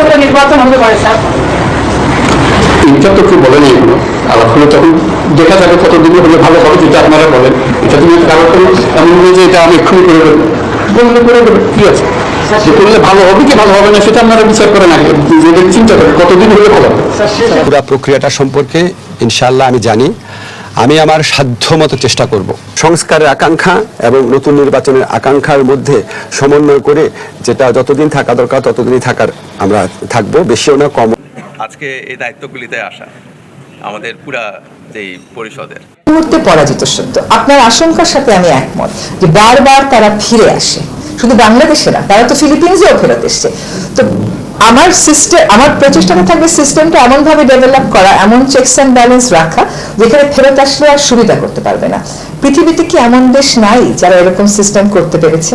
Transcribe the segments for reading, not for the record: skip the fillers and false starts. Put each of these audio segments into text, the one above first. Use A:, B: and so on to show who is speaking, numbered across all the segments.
A: হলে নির্বাচন হতে পারে স্যার?
B: এটা তো কেউ বলেনি এগুলো, আলাপ হলে তখন দেখা যাবে কতদিন হলে ভালো হবে, যেটা আপনারা বলেন। এটা তুমি কারণ এমন নয় যে এটা আমি এক্ষুনি করে দেবো, বললে করে দেবো, কি আছে? যে করলে ভালো হবে কি ভালো হবে না সেটা আপনারা বিচার করেন, আগে নিজেদের চিন্তা করেন কতদিন হলে ভালো হবে।
C: পুরো প্রক্রিয়াটা সম্পর্কে ইনশাআল্লাহ আমি জানি। আমি আমার সাধ্যমতো চেষ্টা করব সংস্কারের আকাঙ্ক্ষা এবং নতুন নির্বাচনের আকাঙ্ক্ষার মধ্যে সমন্বয় করে, যেটা যতদিন থাকা দরকার ততদিনই থাকার আমরা থাকবো, বেশিও না কম।
D: আজকে এই দায়িত্বগুলিতে আসা আমাদের পুরা যেই পরিষদের
E: মুহূর্তে পরাজিত সত্য। আপনার আশঙ্কার সাথে আমি একমত যে বারবার তারা ফিরে আসে, শুধু বাংলাদেশে না, তারা তো ফিলিপিন্সেও ফেরত এসছে। তো আমার সিস্টেম, আমার প্রচেষ্টাটা থাকবে সিস্টেমটা এমন ভাবে ডেভেলপ করা, এমন চেকস অ্যান্ড ব্যালেন্স রাখা যেখানে ফেরত আসলে আর সুবিধা করতে পারবে না। পৃথিবীতে কি এমন দেশ নাই যারা এরকম সিস্টেম করতে পেরেছে?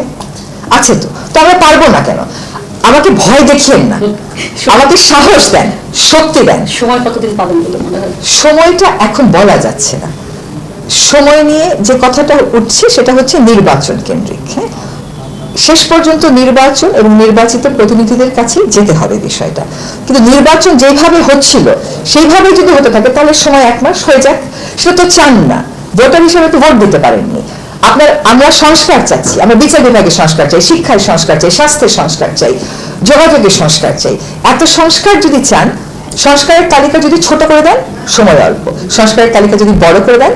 E: আছে তো। তো আমরা পারবো না কেন? আমাকে ভয় দেখিয়েন না, আমাকে সাহস দেন, শক্তি দেন।
F: সময় কতদিন পাবেন বলে মনে হয়?
E: সময়টা এখন বলা যাচ্ছে না। সময় নিয়ে যে কথাটা উঠছে সেটা হচ্ছে নির্বাচন কেন্দ্রিক। হ্যাঁ, শেষ পর্যন্ত নির্বাচন এবং নির্বাচিত প্রতিনিধিদের কাছে যেতে হবে বিষয়টা। কিন্তু নির্বাচন যেভাবে হচ্ছিল সেইভাবে যদি হতে থাকে তাহলে সময় 1 মাস হয়ে যাক, সেটা তো চান না। ভোটার হিসেবে তো ভোট দিতে পারেননি। আমরা সংস্কার চাচ্ছি, আমরা বিচার বিভাগের সংস্কার চাই, শিক্ষার সংস্কার চাই, স্বাস্থ্যের সংস্কার চাই, যোগাযোগের সংস্কার চাই। এত সংস্কার যদি চান, সংস্কারের তালিকা যদি ছোট করে দেন সময় অল্প, সংস্কারের তালিকা যদি বড় করে দেন